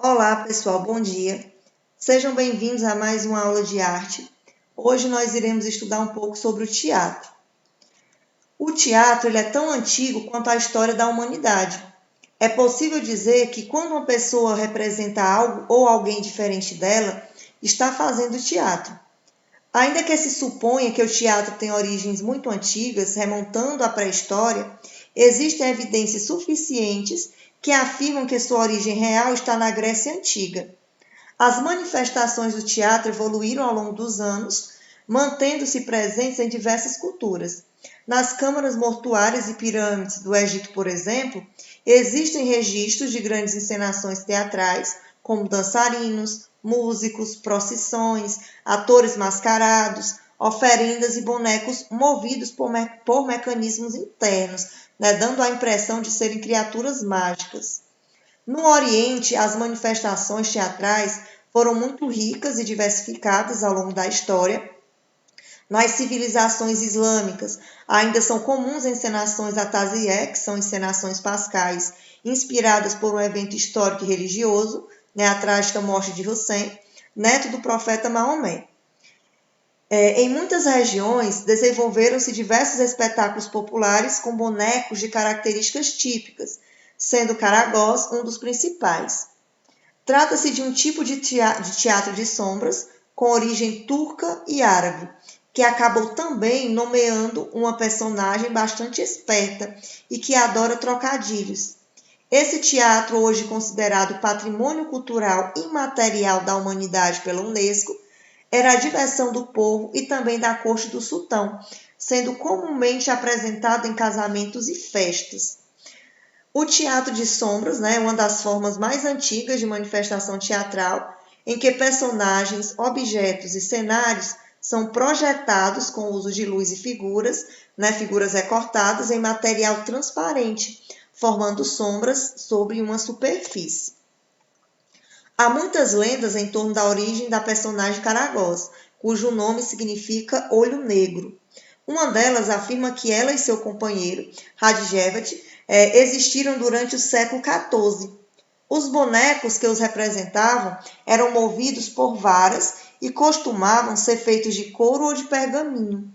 Olá, pessoal, bom dia. Sejam bem-vindos a mais uma aula de arte. Hoje nós iremos estudar um pouco sobre o teatro. O teatro ele é tão antigo quanto a história da humanidade. É possível dizer que quando uma pessoa representa algo ou alguém diferente dela, está fazendo teatro. Ainda que se suponha que o teatro tem origens muito antigas, remontando à pré-história, existem evidências suficientes que afirmam que sua origem real está na Grécia Antiga. As manifestações do teatro evoluíram ao longo dos anos, mantendo-se presentes em diversas culturas. Nas câmaras mortuárias e pirâmides do Egito, por exemplo, existem registros de grandes encenações teatrais, como dançarinos, músicos, procissões, atores mascarados, oferendas e bonecos movidos por mecanismos internos, dando a impressão de serem criaturas mágicas. No Oriente, as manifestações teatrais foram muito ricas e diversificadas ao longo da história. Nas civilizações islâmicas, ainda são comuns encenações atazié, que são encenações pascais inspiradas por um evento histórico e religioso, a trágica morte de Hussein, neto do profeta Maomé. Em muitas regiões, desenvolveram-se diversos espetáculos populares com bonecos de características típicas, sendo o Caragós um dos principais. Trata-se de um tipo de teatro de sombras com origem turca e árabe, que acabou também nomeando uma personagem bastante esperta e que adora trocadilhos. Esse teatro, hoje considerado patrimônio cultural imaterial da humanidade pela Unesco, era a diversão do povo e também da corte do sultão, sendo comumente apresentado em casamentos e festas. O teatro de sombras é uma das formas mais antigas de manifestação teatral, em que personagens, objetos e cenários são projetados com o uso de luz e figuras, figuras recortadas em material transparente, formando sombras sobre uma superfície. Há muitas lendas em torno da origem da personagem Caragós, cujo nome significa olho negro. Uma delas afirma que ela e seu companheiro, Hadjevat, existiram durante o século XIV. Os bonecos que os representavam eram movidos por varas e costumavam ser feitos de couro ou de pergaminho,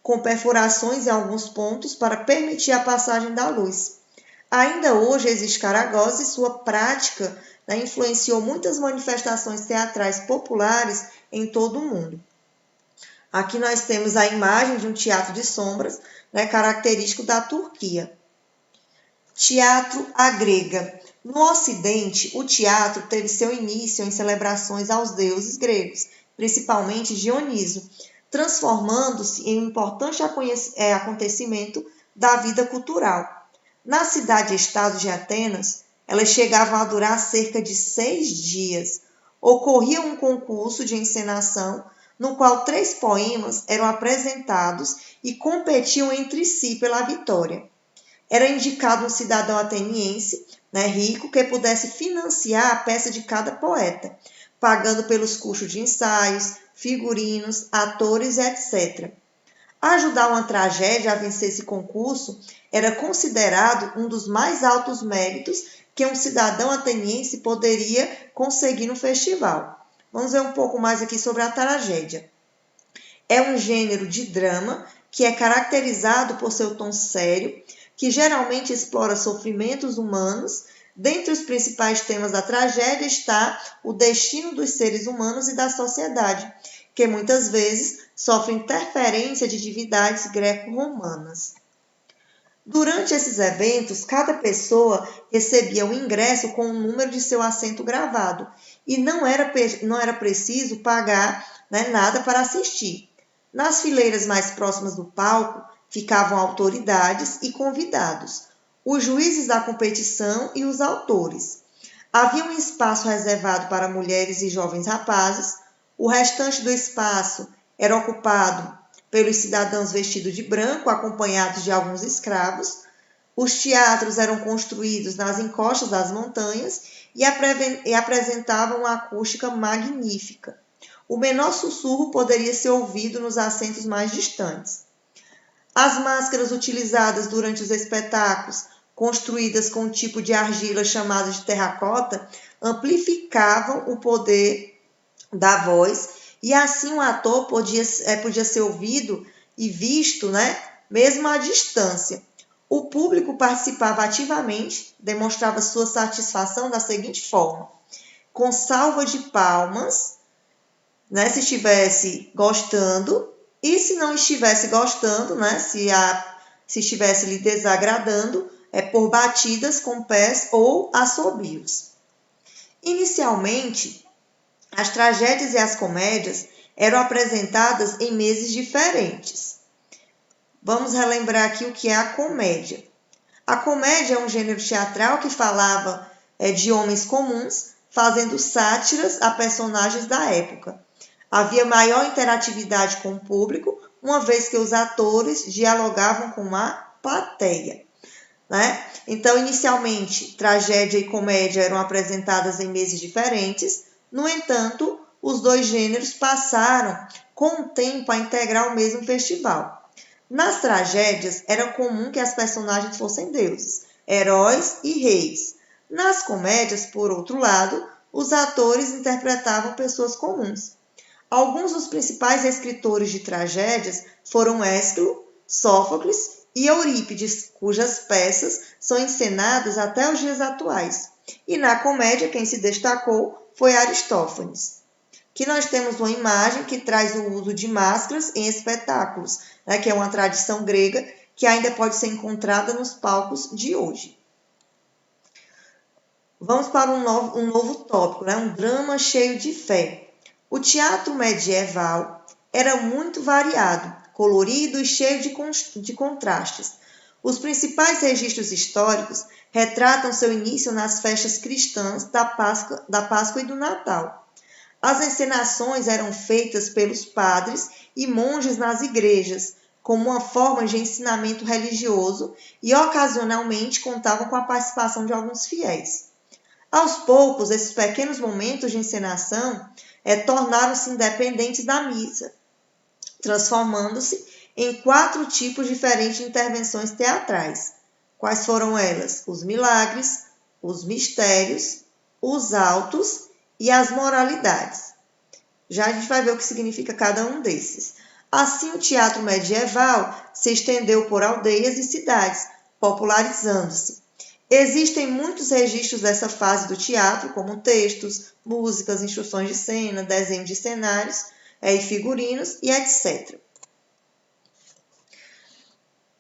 com perfurações em alguns pontos para permitir a passagem da luz. Ainda hoje existe Caragós e sua prática influenciou muitas manifestações teatrais populares em todo o mundo. Aqui nós temos a imagem de um teatro de sombras, característico da Turquia. Teatro à grega. No Ocidente, o teatro teve seu início em celebrações aos deuses gregos, principalmente Dioniso, transformando-se em um importante acontecimento da vida cultural. Na cidade-estado de Atenas, elas chegavam a durar cerca de 6 dias. Ocorria um concurso de encenação no qual 3 poemas eram apresentados e competiam entre si pela vitória. Era indicado um cidadão ateniense, rico, que pudesse financiar a peça de cada poeta, pagando pelos custos de ensaios, figurinos, atores, etc. Ajudar uma tragédia a vencer esse concurso era considerado um dos mais altos méritos que um cidadão ateniense poderia conseguir no festival. Vamos ver um pouco mais aqui sobre a tragédia. É um gênero de drama que é caracterizado por seu tom sério, que geralmente explora sofrimentos humanos. Dentre os principais temas da tragédia está o destino dos seres humanos e da sociedade, que muitas vezes sofre interferência de divindades greco-romanas. Durante esses eventos, cada pessoa recebia o ingresso com o número de seu assento gravado e não era preciso pagar nada para assistir. Nas fileiras mais próximas do palco ficavam autoridades e convidados, os juízes da competição e os autores. Havia um espaço reservado para mulheres e jovens rapazes, o restante do espaço era ocupado pelos cidadãos vestidos de branco, acompanhados de alguns escravos. Os teatros eram construídos nas encostas das montanhas e apresentavam uma acústica magnífica. O menor sussurro poderia ser ouvido nos assentos mais distantes. As máscaras utilizadas durante os espetáculos construídas com um tipo de argila chamado de terracota, amplificavam o poder da voz, e assim o ator podia ser ouvido e visto, né, mesmo à distância. O público participava ativamente, demonstrava sua satisfação da seguinte forma: com salva de palmas, né, se estivesse gostando, e se não estivesse gostando, né, se estivesse lhe desagradando, por batidas com pés ou assobios. Inicialmente, as tragédias e as comédias eram apresentadas em meses diferentes. Vamos relembrar aqui o que é a comédia. A comédia é um gênero teatral que falava de homens comuns fazendo sátiras a personagens da época. Havia maior interatividade com o público, uma vez que os atores dialogavam com a plateia, né? Então, inicialmente, tragédia e comédia eram apresentadas em meses diferentes. No entanto, os dois gêneros passaram, com o tempo, a integrar o mesmo festival. Nas tragédias, era comum que as personagens fossem deuses, heróis e reis. Nas comédias, por outro lado, os atores interpretavam pessoas comuns. Alguns dos principais escritores de tragédias foram Ésquilo, Sófocles e Eurípides, cujas peças são encenadas até os dias atuais. E na comédia, quem se destacou foi Aristófanes. Aqui nós temos uma imagem que traz o uso de máscaras em espetáculos, né, que é uma tradição grega que ainda pode ser encontrada nos palcos de hoje. Vamos para um novo tópico, né, um drama cheio de fé. O teatro medieval era muito variado, colorido e cheio de contrastes. Os principais registros históricos retratam seu início nas festas cristãs da Páscoa e do Natal. As encenações eram feitas pelos padres e monges nas igrejas, como uma forma de ensinamento religioso, e ocasionalmente contavam com a participação de alguns fiéis. Aos poucos, esses pequenos momentos de encenação tornaram-se independentes da missa, transformando-se em 4 tipos diferentes de intervenções teatrais. Quais foram elas? Os milagres, os mistérios, os autos e as moralidades. Já a gente vai ver o que significa cada um desses. Assim, o teatro medieval se estendeu por aldeias e cidades, popularizando-se. Existem muitos registros dessa fase do teatro, como textos, músicas, instruções de cena, desenhos de cenários e figurinos e etc.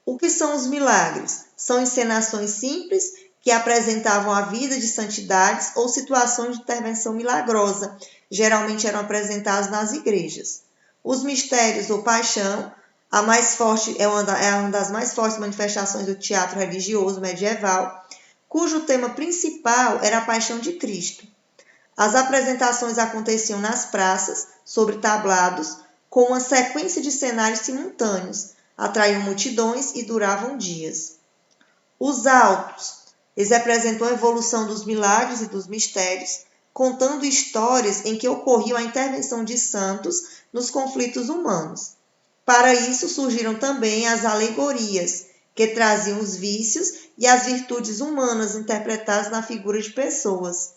O que são os milagres? São encenações simples que apresentavam a vida de santidades ou situações de intervenção milagrosa. Geralmente eram apresentados nas igrejas. Os mistérios ou paixão, a mais forte, é uma das mais fortes manifestações do teatro religioso medieval, cujo tema principal era a paixão de Cristo. As apresentações aconteciam nas praças, sobre tablados, com uma sequência de cenários simultâneos, atraíam multidões e duravam dias. Os autos, eles representam a evolução dos milagres e dos mistérios, contando histórias em que ocorria a intervenção de santos nos conflitos humanos. Para isso surgiram também as alegorias, que traziam os vícios e as virtudes humanas interpretadas na figura de pessoas.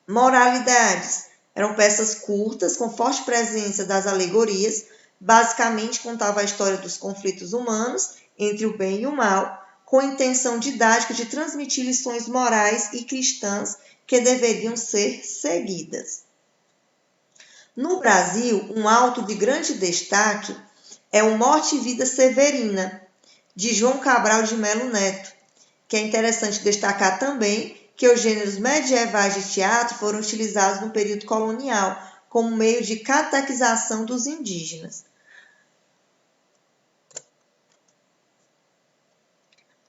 Moralidades eram peças curtas com forte presença das alegorias, basicamente contava a história dos conflitos humanos entre o bem e o mal, com a intenção didática de transmitir lições morais e cristãs que deveriam ser seguidas. No Brasil, um auto de grande destaque é o Morte e Vida Severina, de João Cabral de Melo Neto, que é interessante destacar também que os gêneros medievais de teatro foram utilizados no período colonial como meio de catequização dos indígenas.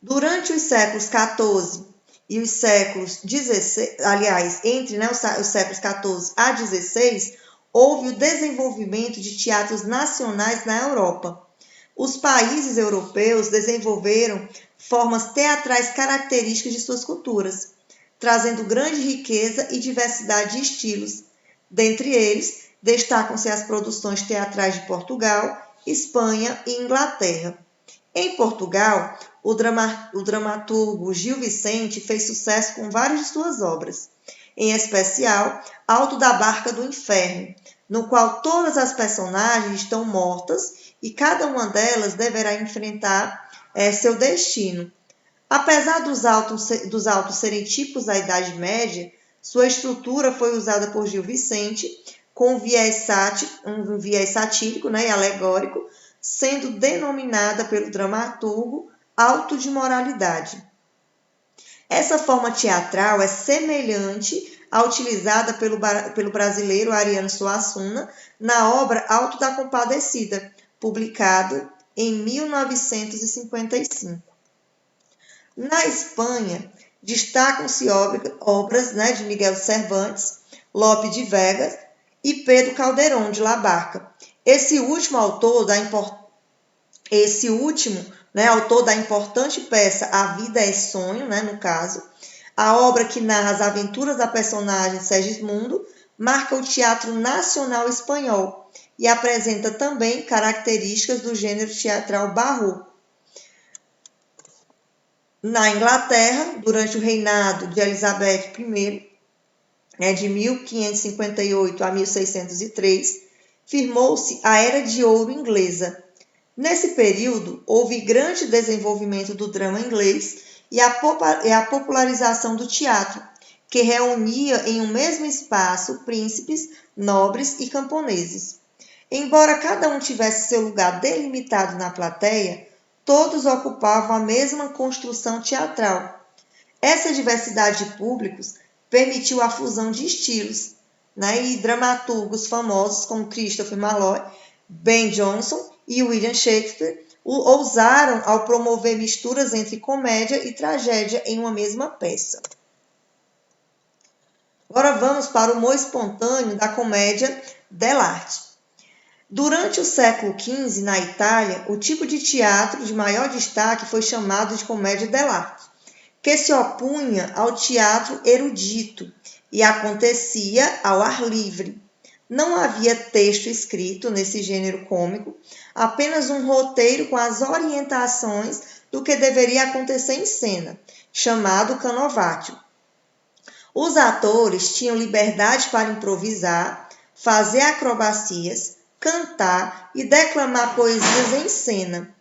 Durante os séculos XIV e os séculos XVI, aliás, entre os séculos XIV a XVI, houve o desenvolvimento de teatros nacionais na Europa. Os países europeus desenvolveram formas teatrais características de suas culturas, trazendo grande riqueza e diversidade de estilos. Dentre eles, destacam-se as produções teatrais de Portugal, Espanha e Inglaterra. Em Portugal, o dramaturgo Gil Vicente fez sucesso com várias de suas obras, em especial Alto da Barca do Inferno, no qual todas as personagens estão mortas e cada uma delas deverá enfrentar seu destino. Apesar dos autos serem tipos da Idade Média, sua estrutura foi usada por Gil Vicente com um viés satírico, e alegórico, sendo denominada pelo dramaturgo auto de moralidade. Essa forma teatral é semelhante à utilizada pelo brasileiro Ariano Suassuna na obra Auto da Compadecida, publicado em 1955. Na Espanha, destacam-se obras de Miguel Cervantes, Lope de Vega e Pedro Calderón de la Barca. Esse último autor da importante peça A Vida é Sonho, no caso, a obra que narra as aventuras da personagem Segismundo, marca o teatro nacional espanhol e apresenta também características do gênero teatral barroco. Na Inglaterra, durante o reinado de Elizabeth I, de 1558 a 1603, firmou-se a Era de Ouro inglesa. Nesse período, houve grande desenvolvimento do drama inglês e a popularização do teatro, que reunia em um mesmo espaço príncipes, nobres e camponeses. Embora cada um tivesse seu lugar delimitado na plateia, todos ocupavam a mesma construção teatral. Essa diversidade de públicos permitiu a fusão de estilos, e dramaturgos famosos como Christopher Marlowe, Ben Jonson e William Shakespeare ousaram ao promover misturas entre comédia e tragédia em uma mesma peça. Agora vamos para o humor espontâneo da comédia dell'arte. Durante o século XV, na Itália, o tipo de teatro de maior destaque foi chamado de comédia dell'arte, que se opunha ao teatro erudito e acontecia ao ar livre. Não havia texto escrito nesse gênero cômico, apenas um roteiro com as orientações do que deveria acontecer em cena, chamado canovaccio. Os atores tinham liberdade para improvisar, fazer acrobacias, cantar e declamar poesias em cena.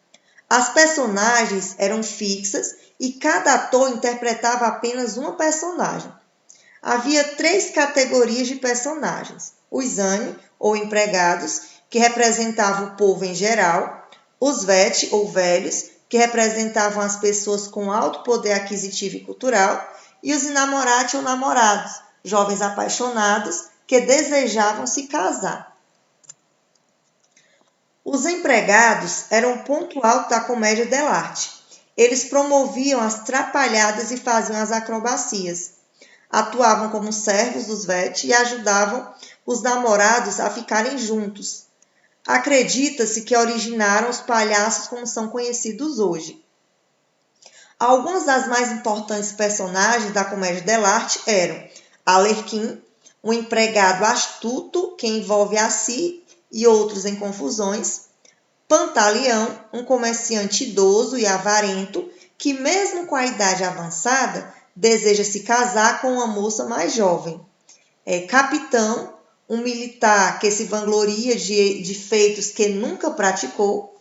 As personagens eram fixas e cada ator interpretava apenas uma personagem. Havia 3 categorias de personagens: os ani, ou empregados, que representavam o povo em geral, os veti, ou velhos, que representavam as pessoas com alto poder aquisitivo e cultural, e os inamorati, ou namorados, jovens apaixonados que desejavam se casar. Os empregados eram o ponto alto da comédia dell'arte. Eles promoviam as trapalhadas e faziam as acrobacias. Atuavam como servos dos veti e ajudavam os namorados a ficarem juntos. Acredita-se que originaram os palhaços como são conhecidos hoje. Algumas das mais importantes personagens da comédia dell'arte eram Arlequim, um empregado astuto que envolve a si e outros em confusões; Pantaleão, um comerciante idoso e avarento que, mesmo com a idade avançada, deseja se casar com uma moça mais jovem; Capitão, um militar que se vangloria de feitos que nunca praticou;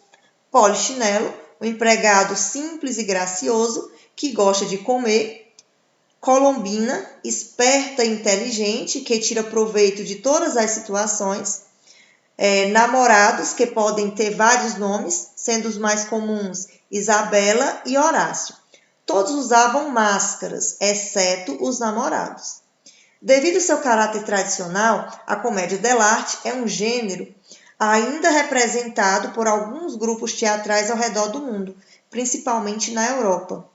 Polichinelo, um empregado simples e gracioso que gosta de comer; Colombina, esperta e inteligente que tira proveito de todas as situações; namorados, que podem ter vários nomes, sendo os mais comuns Isabela e Horácio. Todos usavam máscaras, exceto os namorados. Devido ao seu caráter tradicional, a comédia dell'arte é um gênero ainda representado por alguns grupos teatrais ao redor do mundo, principalmente na Europa.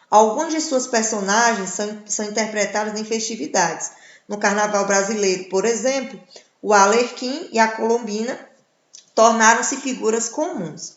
Algumas de suas personagens são interpretadas em festividades. No Carnaval brasileiro, por exemplo, o Arlequim e a Colombina tornaram-se figuras comuns.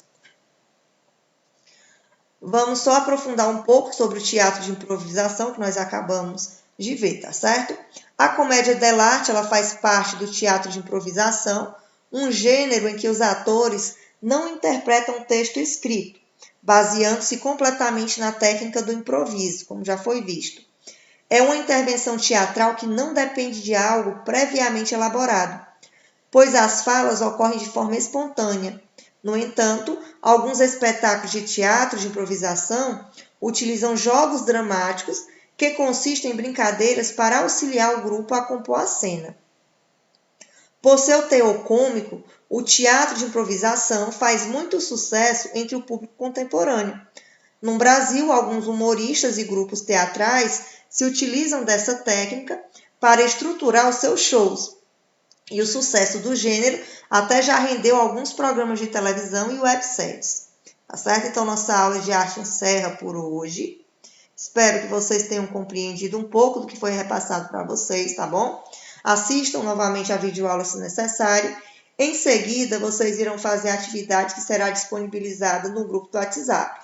Vamos só aprofundar um pouco sobre o teatro de improvisação que nós acabamos de ver, tá certo? A comédia dell'arte, ela faz parte do teatro de improvisação, um gênero em que os atores não interpretam texto escrito, baseando-se completamente na técnica do improviso, como já foi visto. É uma intervenção teatral que não depende de algo previamente elaborado, pois as falas ocorrem de forma espontânea. No entanto, alguns espetáculos de teatro de improvisação utilizam jogos dramáticos que consistem em brincadeiras para auxiliar o grupo a compor a cena. Por seu teor cômico, o teatro de improvisação faz muito sucesso entre o público contemporâneo. No Brasil, alguns humoristas e grupos teatrais se utilizam dessa técnica para estruturar os seus shows. E o sucesso do gênero até já rendeu alguns programas de televisão e webséries. Tá certo? Então, nossa aula de arte encerra por hoje. Espero que vocês tenham compreendido um pouco do que foi repassado para vocês, tá bom? Assistam novamente a videoaula se necessário. Em seguida, vocês irão fazer a atividade que será disponibilizada no grupo do WhatsApp.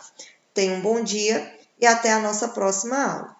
Tenham um bom dia e até a nossa próxima aula.